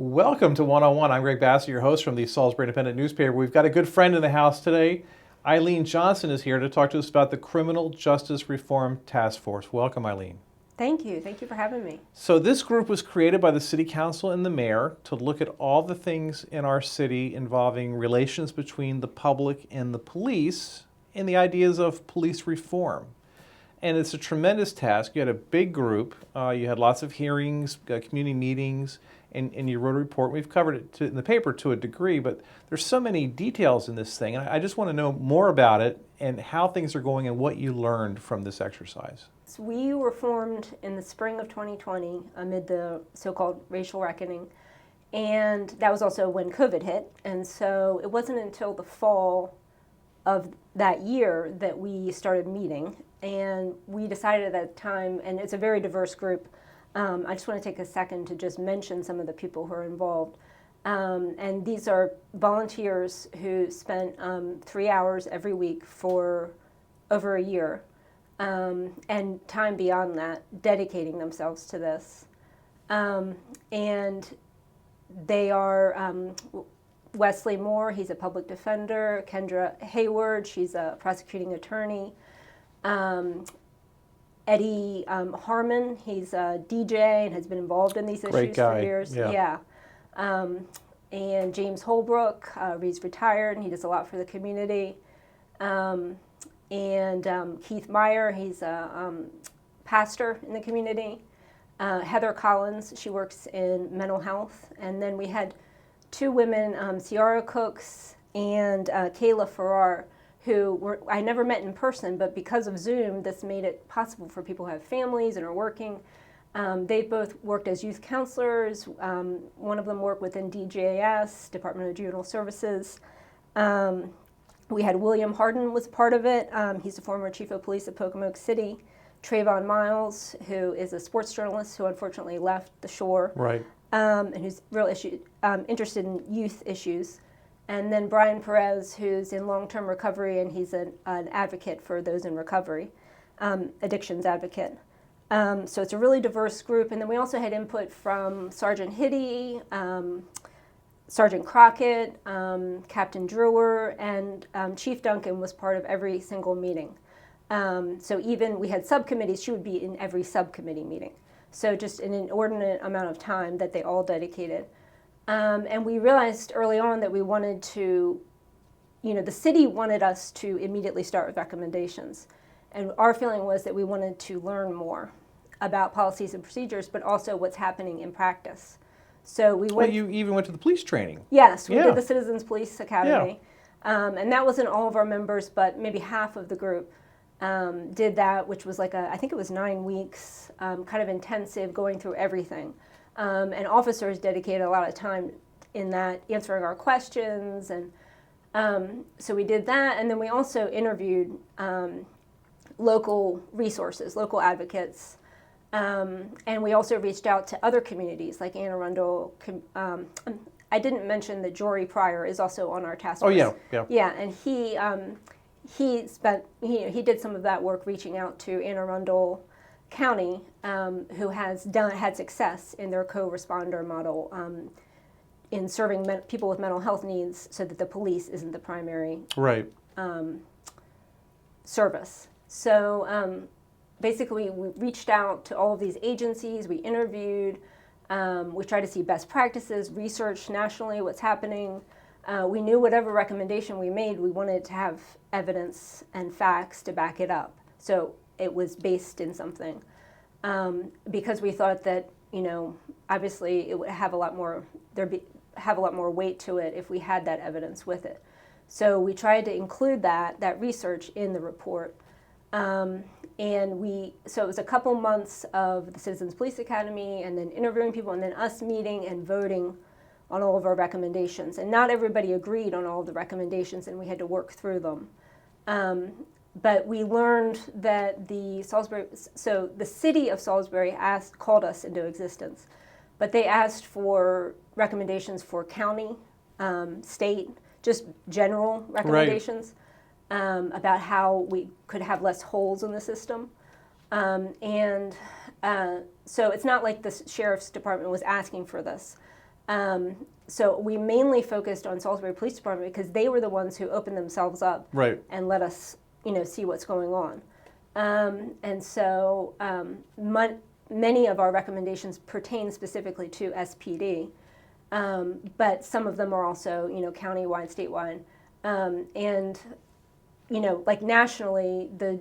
Welcome to One on One. I'm Greg Bassett, your host from the Salisbury Independent newspaper. We've got a good friend in the house today. Eileen Johnson is here to talk to us about the Criminal Justice Reform Task Force. Welcome, Eileen. Thank you. Thank you for having me. So this group was created by the City Council and the Mayor to look at all the things in our city involving relations between the public and the police and the ideas of police reform. And it's a tremendous task. You had a big group. You had lots of hearings, community meetings, and you wrote a report. We've covered it in the paper to a degree, but there's so many details in this thing. And I just want to know more about it and how things are going and what you learned from this exercise. So we were formed in the spring of 2020 amid the so-called racial reckoning. And that was also when COVID hit. And so it wasn't until the fall of that year that we started meeting. And we decided at that time, and it's a very diverse group, I just want to take a second to just mention some of the people who are involved. And these are volunteers who spent 3 hours every week for over a year, and time beyond that, dedicating themselves to this. And they are Wesley Moore, he's a public defender; Kendra Hayward, she's a prosecuting attorney; Eddie Harmon, he's a DJ and has been involved in these issues for years. Yeah. And James Holbrook, he's retired and he does a lot for the community. And Keith Meyer, he's a pastor in the community. Heather Collins, she works in mental health. And then we had two women, Ciara Cooks and Kayla Farrar, who I never met in person, but because of Zoom, this made it possible for people who have families and are working. They both worked as youth counselors. One of them worked within DJS, Department of Juvenile Services. We had William Harden was part of it. He's the former chief of police of Pocomoke City. Trayvon Miles, who is a sports journalist who unfortunately left the shore. Right. And who's interested in youth issues. And then Brian Perez, who's in long-term recovery, and he's an advocate for those in recovery, addictions advocate. So it's a really diverse group. And then we also had input from Sergeant Hitty, Sergeant Crockett, Captain Drewer, and Chief Duncan was part of every single meeting. So even we had subcommittees, she would be in every subcommittee meeting. So just an inordinate amount of time that they all dedicated. And we realized early on that we wanted to, the city wanted us to immediately start with recommendations. And our feeling was that we wanted to learn more about policies and procedures, but also what's happening in practice. So we went. Well, you even went to the police training. Yes, we did the Citizens Police Academy. Yeah. And that wasn't all of our members, but maybe half of the group did that, which was I think it was 9 weeks, kind of intensive, going through everything. And officers dedicated a lot of time in that, answering our questions. And so we did that. And then we also interviewed local resources, local advocates. And we also reached out to other communities like Anne Arundel. I didn't mention that Jory Pryor is also on our task force. Oh, yeah. Yeah, and he did some of that work reaching out to Anne Arundel County, who has had success in their co-responder model in serving people with mental health needs, so that the police isn't the primary service. So basically, we reached out to all of these agencies. We interviewed. We tried to see best practices, research nationally what's happening. We knew whatever recommendation we made, we wanted to have evidence and facts to back it up. So it was based in something, because we thought that obviously it would have a lot more weight to it if we had that evidence with it. So we tried to include that research in the report, so it was a couple months of the Citizens Police Academy, and then interviewing people, and then us meeting and voting on all of our recommendations. And not everybody agreed on all of the recommendations, and we had to work through them. But we learned that the city of Salisbury called us into existence, but they asked for recommendations for county, state, just general recommendations about how we could have less holes in the system. So it's not like the sheriff's department was asking for this. So we mainly focused on Salisbury Police Department because they were the ones who opened themselves up Right. and let us, see what's going on. And so many of our recommendations pertain specifically to SPD, but some of them are also, countywide, statewide. And, like nationally, the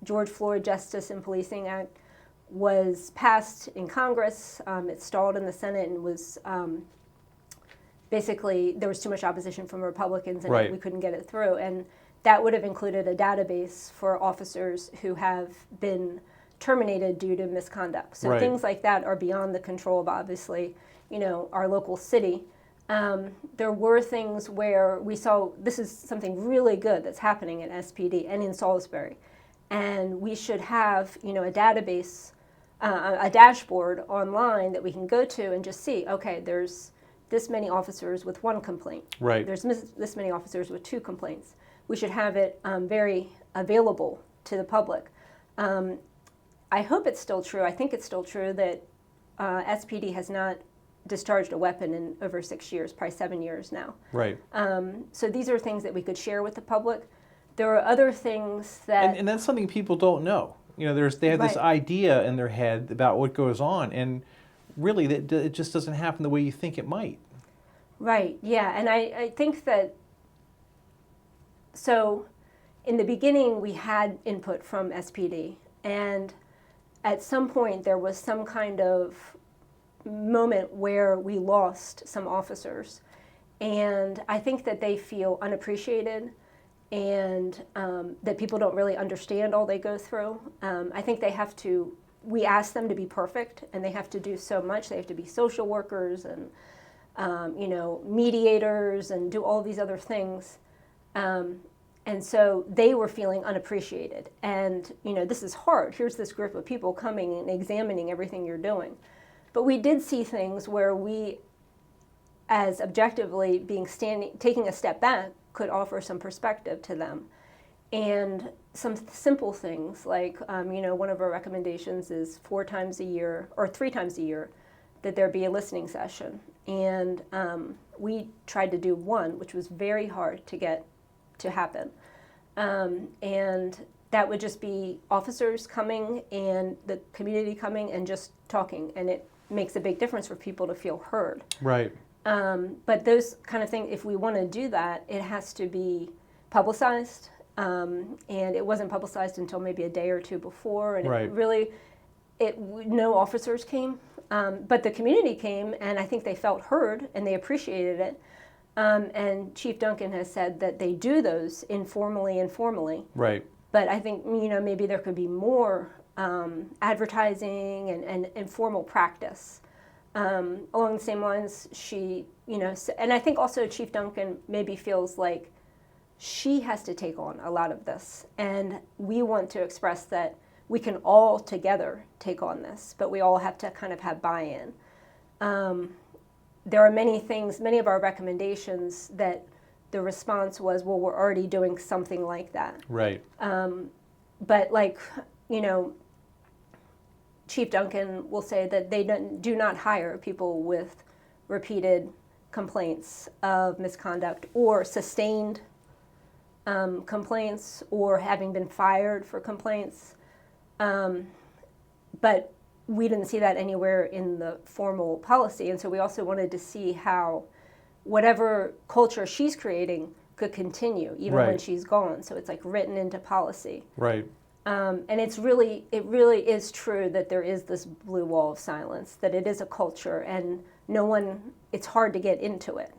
George Floyd Justice and Policing Act was passed in Congress. It stalled in the Senate and was basically, there was too much opposition from Republicans and Right. we couldn't get it through. And that would have included a database for officers who have been terminated due to misconduct. So Right. things like that are beyond the control of, obviously, our local city. There were things where we saw this is something really good that's happening at SPD and in Salisbury. And we should have, a database, a dashboard online that we can go to and just see, okay, there's this many officers with one complaint. Right. There's this many officers with 2 complaints. We should have it very available to the public. I hope it's still true. I think it's still true that SPD has not discharged a weapon in over 6 years, probably 7 years now. Right. So these are things that we could share with the public. There are other things that... And that's something people don't know. They have this Right. idea in their head about what goes on, and really it just doesn't happen the way you think it might. Right, yeah, and I think that, so in the beginning we had input from SPD, and at some point there was some kind of moment where we lost some officers, and I think that they feel unappreciated and that people don't really understand all they go through. I think we ask them to be perfect, and they have to do so much. They have to be social workers and mediators and do all these other things. And so they were feeling unappreciated. And, this is hard. Here's this group of people coming and examining everything you're doing. But we did see things where we, as objectively taking a step back, could offer some perspective to them. And some simple things like, one of our recommendations is 4 times a year or 3 times a year that there be a listening session. And we tried to do 1, which was very hard to get to happen. And that would just be officers coming and the community coming and just talking. And it makes a big difference for people to feel heard. Right. But those kind of things, if we want to do that, it has to be publicized. And it wasn't publicized until maybe a day or 2 before. And Right. no officers came. But the community came, and I think they felt heard, and they appreciated it. And Chief Duncan has said that they do those informally and formally. Right. But I think, maybe there could be more advertising and informal practice. Along the same lines, she, and I think also Chief Duncan maybe feels like she has to take on a lot of this. And we want to express that we can all together take on this, but we all have to kind of have buy-in. There are many of our recommendations that the response was, well, we're already doing something like that. Right. But Chief Duncan will say that they do not hire people with repeated complaints of misconduct or sustained complaints or having been fired for complaints. But we didn't see that anywhere in the formal policy, and so we also wanted to see how whatever culture she's creating could continue even when Right. she's gone. So it's like written into policy. Right. And it really is true that there is this blue wall of silence, that it is a culture, and it's hard to get into it.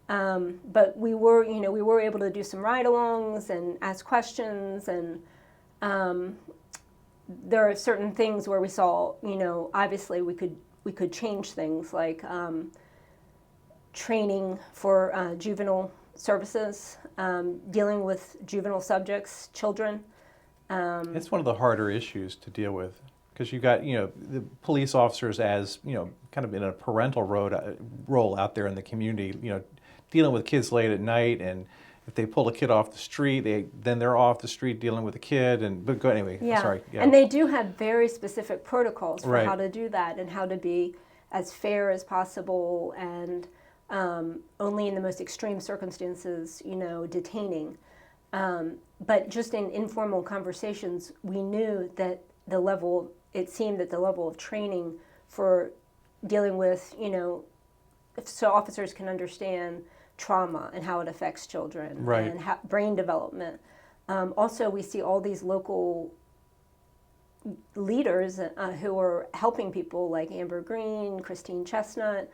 But we were able to do some ride-alongs and ask questions, and there are certain things where we saw, obviously we could change things like training for juvenile services, dealing with juvenile subjects, children. It's one of the harder issues to deal with because you got, the police officers as, kind of in a parental role out there in the community, dealing with kids late at night, and if they pull a kid off the street, then they're off the street dealing with a kid. Anyway, Yeah. sorry. Yeah. And they do have very specific protocols for Right. how to do that and how to be as fair as possible, and only in the most extreme circumstances, detaining. But just in informal conversations, we knew that it seemed that the level of training for dealing with, so officers can understand trauma and how it affects children, Right. and brain development. Also, we see all these local leaders who are helping people like Amber Green, Christine Chestnut,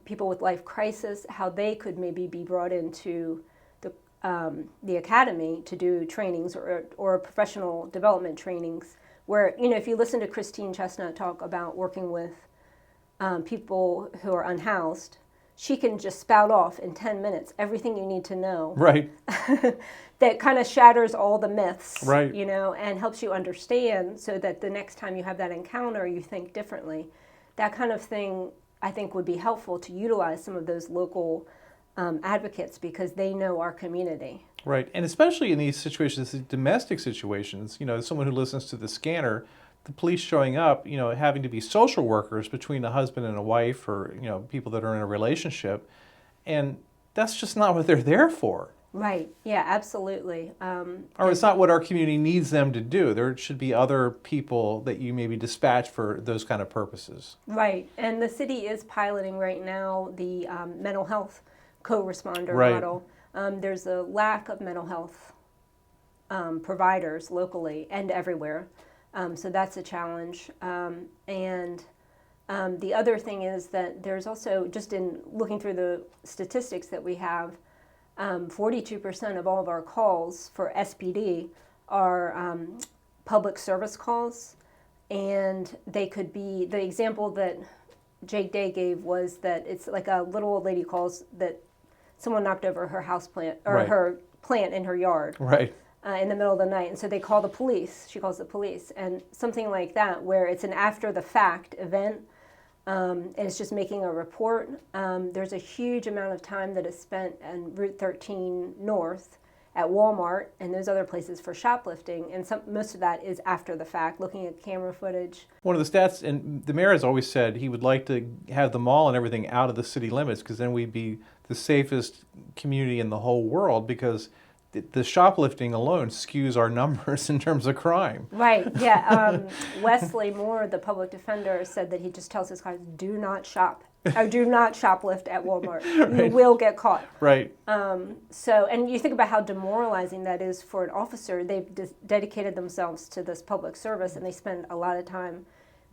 people with life crisis, how they could maybe be brought into the academy to do trainings or professional development trainings where, if you listen to Christine Chestnut talk about working with people who are unhoused, she can just spout off in 10 minutes everything you need to know. Right. That kind of shatters all the myths, Right. And helps you understand so that the next time you have that encounter, you think differently. That kind of thing, I think, would be helpful to utilize some of those local advocates because they know our community. Right. And especially in these situations, these domestic situations, someone who listens to the scanner, the police showing up, having to be social workers between a husband and a wife or, people that are in a relationship. And that's just not what they're there for. Right. Yeah, absolutely. Or it's not what our community needs them to do. There should be other people that you maybe dispatch for those kind of purposes. Right. And the city is piloting right now the mental health co-responder Right. model. There's a lack of mental health providers locally and everywhere. So that's a challenge. And the other thing is that there's also, just in looking through the statistics that we have, 42% of all of our calls for SPD are public service calls. And they could be, the example that Jake Day gave was that it's like a little old lady calls that someone knocked over her house plant or Right. her plant in her yard. Right. In the middle of the night, and so they call the police. She calls the police, and something like that, where it's an after-the-fact event, and it's just making a report. There's a huge amount of time that is spent on Route 13 North at Walmart and those other places for shoplifting, and most of that is after the fact, looking at camera footage. One of the stats, and the mayor has always said he would like to have the mall and everything out of the city limits because then we'd be the safest community in the whole world because the shoplifting alone skews our numbers in terms of crime. Right, yeah. Wesley Moore, the public defender, said that he just tells his guys, do not shop, or do not shoplift at Walmart. Right. You will get caught. Right. So, and you think about how demoralizing that is for an officer. They've dedicated themselves to this public service, and they spend a lot of time,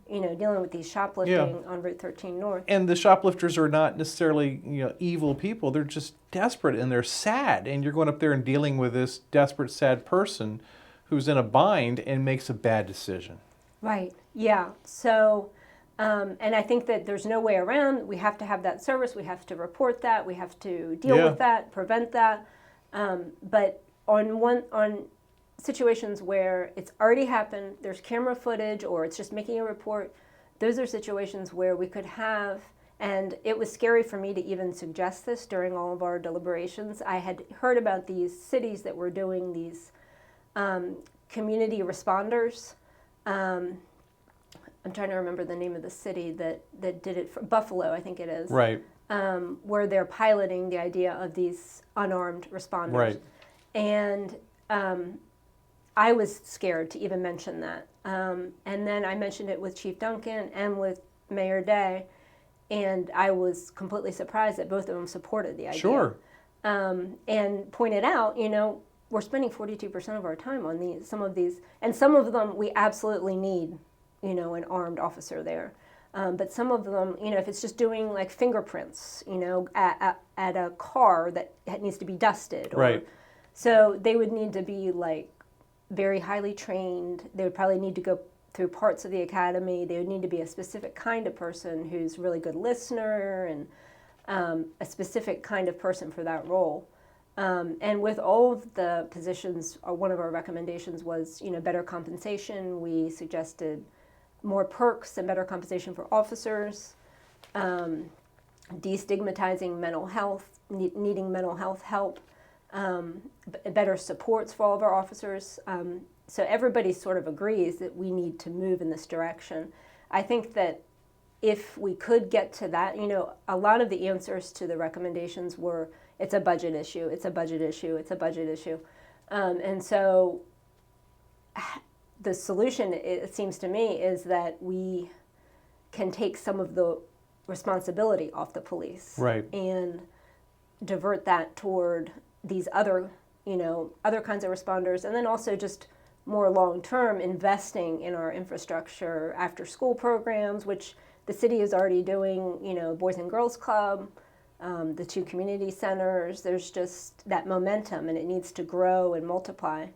dealing with these shoplifting on Route 13 North. And the shoplifters are not necessarily, evil people. They're just desperate and they're sad. And you're going up there and dealing with this desperate, sad person who's in a bind and makes a bad decision. Right. Yeah. So, and I think that there's no way around. We have to have that service. We have to report that. We have to deal with that, prevent that. But on situations where it's already happened, there's camera footage, or it's just making a report, those are situations where we could have, and it was scary for me to even suggest this during all of our deliberations. I had heard about these cities that were doing these community responders. I'm trying to remember the name of the city that did it, for Buffalo, I think it is. Right. Where they're piloting the idea of these unarmed responders. Right. And I was scared to even mention that. And then I mentioned it with Chief Duncan and with Mayor Day, and I was completely surprised that both of them supported the idea. Sure. And pointed out, we're spending 42% of our time on some of these, and some of them we absolutely need, an armed officer there. But some of them, if it's just doing like fingerprints, at a car that needs to be dusted. Right. So they would need to be like very highly trained. They would probably need to go through parts of the academy. They would need to be a specific kind of person who's really good listener and a specific kind of person for that role. And with all of the positions, one of our recommendations was, better compensation. We suggested more perks and better compensation for officers, destigmatizing mental health, needing mental health help, better supports for all of our officers. So everybody sort of agrees that we need to move in this direction. I think that if we could get to that, a lot of the answers to the recommendations were, it's a budget issue, it's a budget issue, it's a budget issue. And so the solution, it seems to me, is that we can take some of the responsibility off the police. Right. And divert that toward these other kinds of responders, and then also just more long-term investing in our infrastructure, after-school programs, which the city is already doing, Boys and Girls Club, the 2 community centers. There's just that momentum, and it needs to grow and multiply.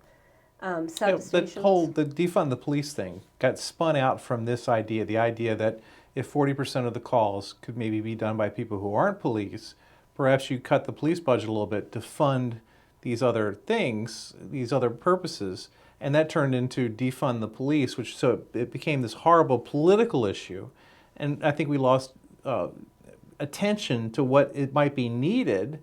The Substations. the defund the police thing got spun out from this idea, the idea that if 40% of the calls could maybe be done by people who aren't police, perhaps you cut the police budget a little bit to fund these other things, these other purposes, and that turned into defund the police, so it became this horrible political issue, and I think we lost attention to what it might be needed.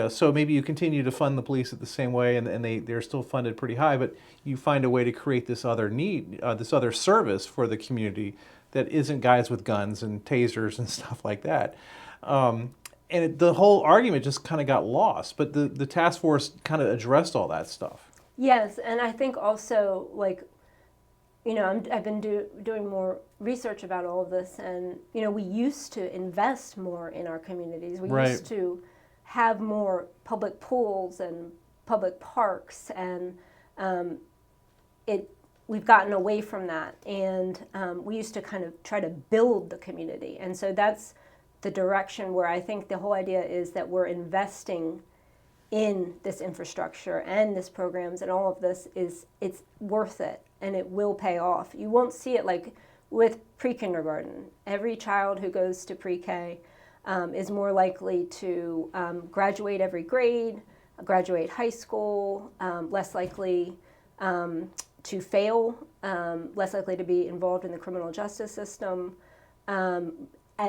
So maybe you continue to fund the police at the same way, and they're still funded pretty high, but you find a way to create this other need, this other service for the community that isn't guys with guns and tasers and stuff like that. The whole argument just kind of got lost, but the task force kind of addressed all that stuff. Yes, and I think also, I've been doing more research about all of this, and, we used to invest more in our communities. We Right. used to have more public pools and public parks, and we've gotten away from that, and we used to kind of try to build the community, and so that's the direction where I think the whole idea is that we're investing in this infrastructure and this programs and all of this it's worth it, and it will pay off. You won't see it like with pre-kindergarten. Every child who goes to pre-K is more likely to graduate every grade, graduate high school, less likely to fail, less likely to be involved in the criminal justice system,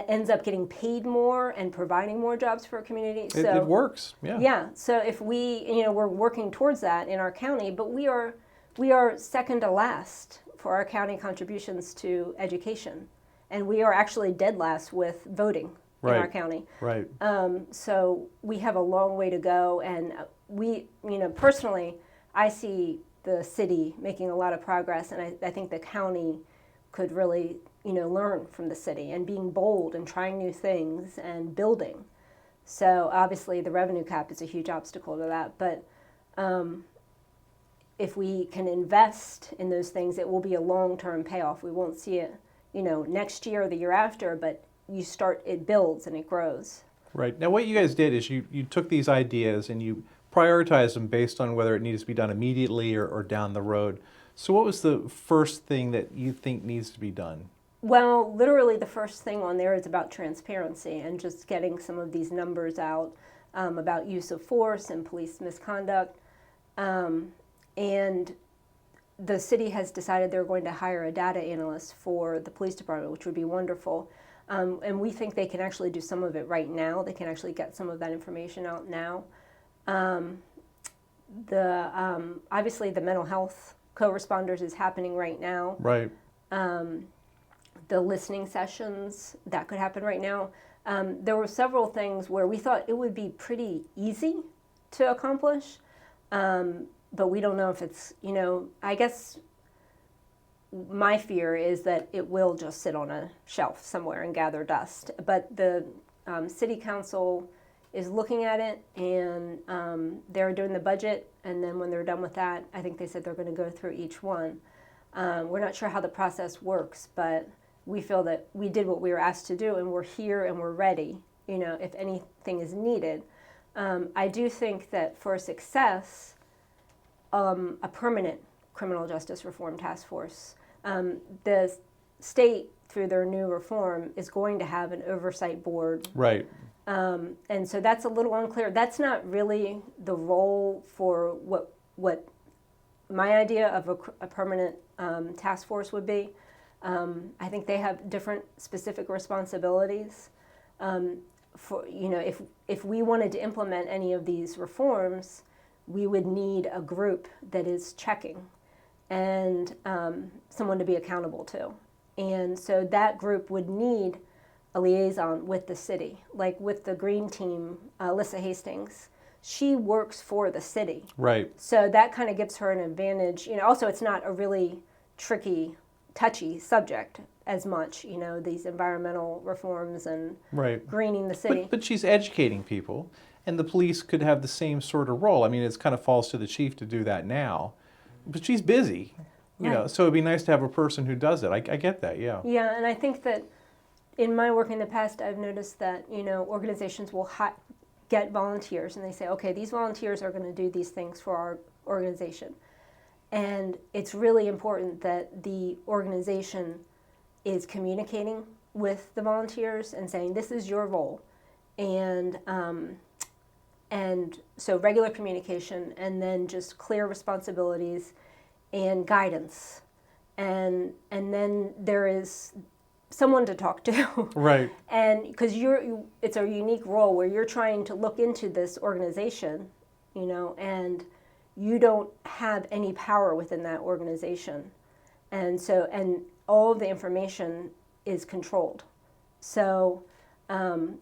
ends up getting paid more and providing more jobs for a community. So It works, yeah. Yeah. So if we're working towards that in our county, but we are second to last for our county contributions to education, and we are actually dead last with voting in our county. Right. So we have a long way to go, and we, personally, I see the city making a lot of progress, and I think the county could really, learn from the city and being bold and trying new things and building. So obviously the revenue cap is a huge obstacle to that, but if we can invest in those things, it will be a long-term payoff. We won't see it, next year or the year after, but it builds and it grows. Right. Now what you guys did is you took these ideas and you prioritized them based on whether it needs to be done immediately or down the road. So what was the first thing that you think needs to be done? Well, literally the first thing on there is about transparency and just getting some of these numbers out about use of force and police misconduct. And the city has decided they're going to hire a data analyst for the police department, which would be wonderful. And we think they can actually do some of it right now. They can actually get some of that information out now. Obviously the mental health co-responders is happening right now. Right. The listening sessions, that could happen right now. There were several things where we thought it would be pretty easy to accomplish, but we don't know if it's, I guess my fear is that it will just sit on a shelf somewhere and gather dust. But the city council is looking at it, and they're doing the budget, and then when they're done with that, I think they said they're going to go through each one. We're not sure how the process works, but we feel that we did what we were asked to do, and we're here and we're ready, if anything is needed. I do think that for success, a permanent criminal justice reform task force, the state, through their new reform, is going to have an oversight board. Right. And so that's a little unclear. That's not really the role for what my idea of a permanent task force would be. I think they have different specific responsibilities. If we wanted to implement any of these reforms, we would need a group that is checking and someone to be accountable to. And so that group would need a liaison with the city, like with the green team, Alyssa Hastings. She works for the city. Right. So that kind of gives her an advantage. Also, it's not a really tricky, touchy subject as much, these environmental reforms and Right. greening the city. But she's educating people, and the police could have the same sort of role. I mean, it kind of falls to the chief to do that now, but she's busy, Right. so it'd be nice to have a person who does it. I get that, yeah. Yeah, and I think that in my work in the past, I've noticed that, organizations will get volunteers, and they say, okay, these volunteers are going to do these things for our organization. And it's really important that the organization is communicating with the volunteers and saying, this is your role. And so regular communication, and then just clear responsibilities and guidance. And then there is someone to talk to. Right. And because it's a unique role where you're trying to look into this organization, and you don't have any power within that organization. And all of the information is controlled. So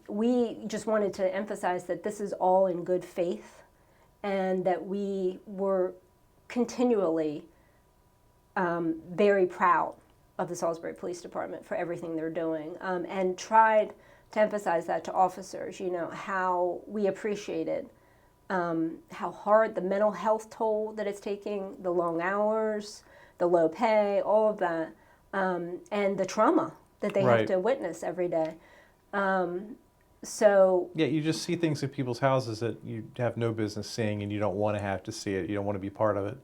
we just wanted to emphasize that this is all in good faith, and that we were continually very proud of the Salisbury Police Department for everything they're doing, and tried to emphasize that to officers, how we appreciated how hard the mental health toll that it's taking, the long hours, the low pay, all of that, and the trauma that they Right. have to witness every day. So Yeah, you just see things in people's houses that you have no business seeing, and you don't want to have to see it. You don't want to be part of it.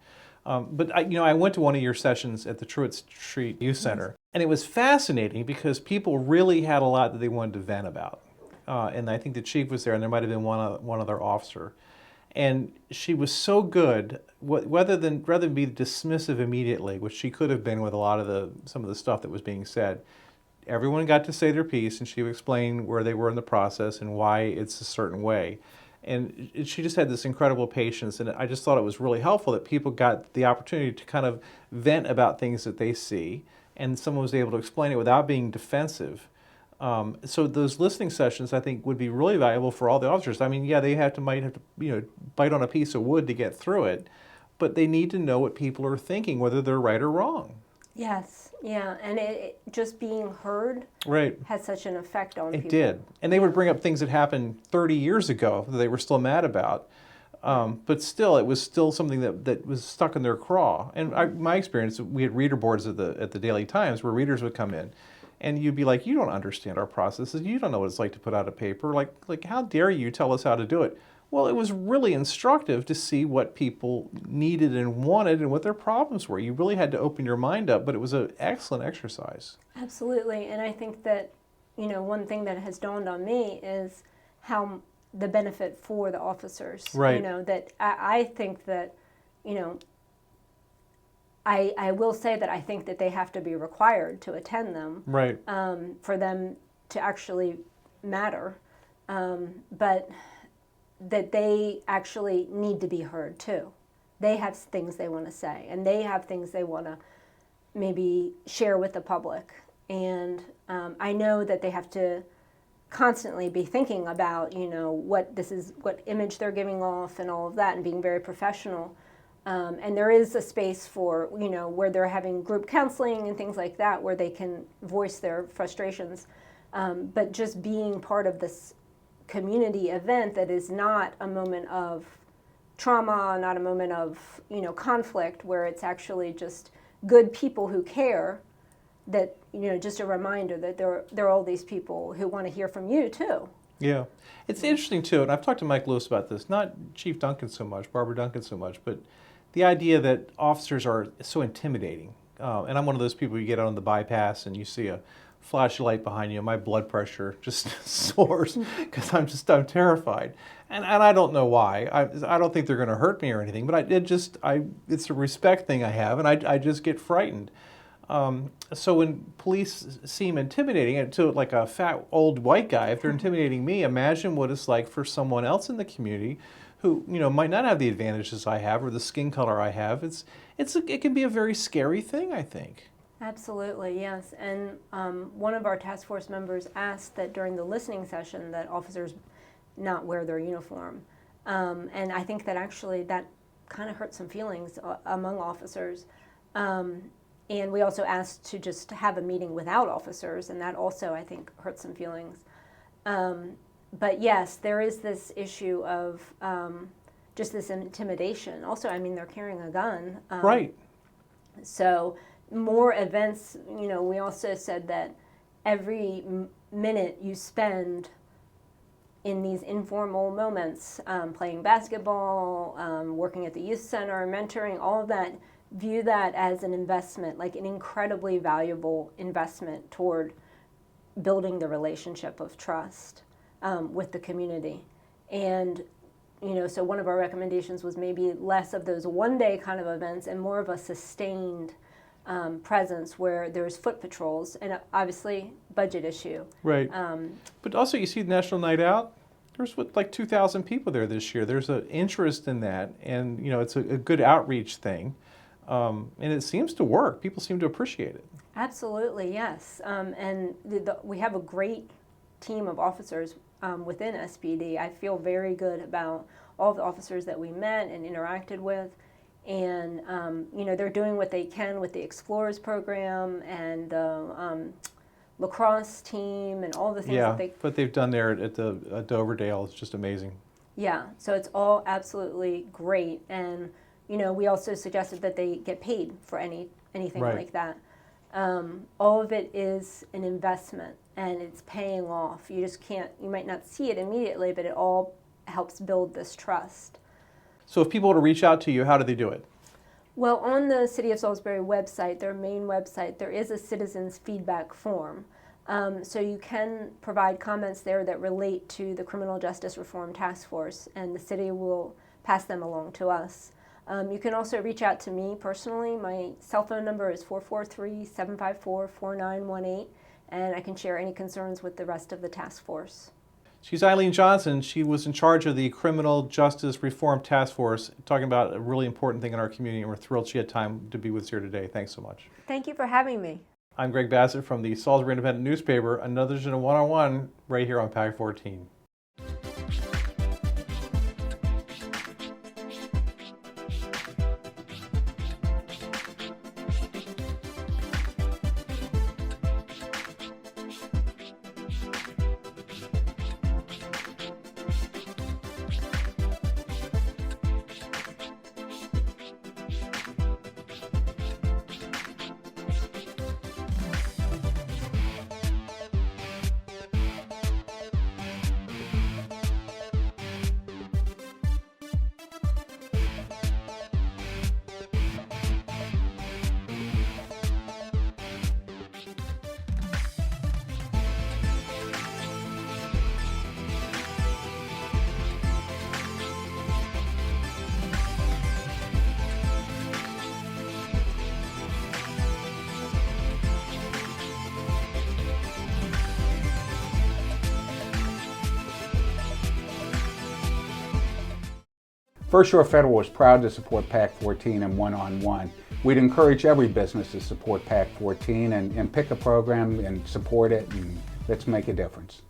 But I went to one of your sessions at the Truett Street Youth Center, and it was fascinating because people really had a lot that they wanted to vent about. And I think the chief was there, and there might have been one other officer. And she was so good, rather than be dismissive immediately, which she could have been with a lot of some of the stuff that was being said. Everyone got to say their piece, and she would explain where they were in the process and why it's a certain way. And she just had this incredible patience, and I just thought it was really helpful that people got the opportunity to kind of vent about things that they see, and someone was able to explain it without being defensive. So those listening sessions, I think, would be really valuable for all the officers. I mean, yeah, they might have to, bite on a piece of wood to get through it, but they need to know what people are thinking, whether they're right or wrong. yes, yeah, and it just being heard Right. has such an effect on people. It did. And they would bring up things that happened 30 years ago that they were still mad about. But still, it was still something that was stuck in their craw. And my experience, we had reader boards at the Daily Times where readers would come in, and you'd be like, you don't understand our processes. You don't know what it's like to put out a paper. Like how dare you tell us how to do it? Well, it was really instructive to see what people needed and wanted and what their problems were. You really had to open your mind up, but it was an excellent exercise. Absolutely, and I think that, one thing that has dawned on me is how the benefit for the officers. Right. That I think that, I will say that I think that they have to be required to attend them. Right. For them to actually matter, but that they actually need to be heard too. They have things they want to say, and they have things they want to maybe share with the public. And I know that they have to constantly be thinking about, what image they're giving off and all of that, and being very professional. And there is a space for, where they're having group counseling and things like that, where they can voice their frustrations. But just being part of this community event that is not a moment of trauma, not a moment of, conflict, where it's actually just good people who care, that, just a reminder that there are all these people who want to hear from you too. Yeah. It's interesting too, and I've talked to Mike Lewis about this, not Chief Duncan so much, Barbara Duncan so much, but the idea that officers are so intimidating. And I'm one of those people, you get on the bypass and you see a flash light behind you, my blood pressure just soars because I'm terrified. And I don't know why. I don't think they're going to hurt me or anything, but it's a respect thing I have, and I just get frightened. So when police seem intimidating to like a fat old white guy, if they're intimidating me, imagine what it's like for someone else in the community who might not have the advantages I have or the skin color I have. It can be a very scary thing, I think. Absolutely, yes. And one of our task force members asked that during the listening session that officers not wear their uniform. And I think that actually that kind of hurt some feelings among officers. And we also asked to just have a meeting without officers, and that also, I think, hurt some feelings. But yes, there is this issue of just this intimidation. Also, I mean, they're carrying a gun. Right. So more events, you know, we also said that every minute you spend in these informal moments, playing basketball, working at the youth center, mentoring, all of that, view that as an investment, like an incredibly valuable investment toward building the relationship of trust with the community. And, you know, so one of our recommendations was maybe less of those one-day kind of events and more of a sustained presence where there's foot patrols, and obviously budget issue. Right. But also you see National Night Out, there's like 2,000 people there this year. There's an interest in that, and you know, it's a good outreach thing. And it seems to work. People seem to appreciate it. Absolutely, yes. And we have a great team of officers within SPD. I feel very good about all the officers that we met and interacted with. And, you know, they're doing what they can with the Explorers program and the lacrosse team and all the things that they... what they've done there at the Doverdale is just amazing. Yeah, so it's all absolutely great. And, you know, we also suggested that they get paid for anything like that. All of it is an investment, and it's paying off. You just can't, you might not see it immediately, but it all helps build this trust. So if people want to reach out to you, how do they do it? Well, on the City of Salisbury website, their main website, there is a citizens feedback form. So you can provide comments there that relate to the Criminal Justice Reform Task Force, and the city will pass them along to us. You can also reach out to me personally. My cell phone number is 443-754-4918, and I can share any concerns with the rest of the task force. She's Eileen Johnson. She was in charge of the Criminal Justice Reform Task Force, talking about a really important thing in our community, and we're thrilled she had time to be with us here today. Thanks so much. Thank you for having me. I'm Greg Bassett from the Salisbury Independent newspaper. Another edition of One-on-One right here on PAC 14. First Shore Federal is proud to support PAC 14 and One-on-One. We'd encourage every business to support PAC 14 and pick a program and support it, and let's make a difference.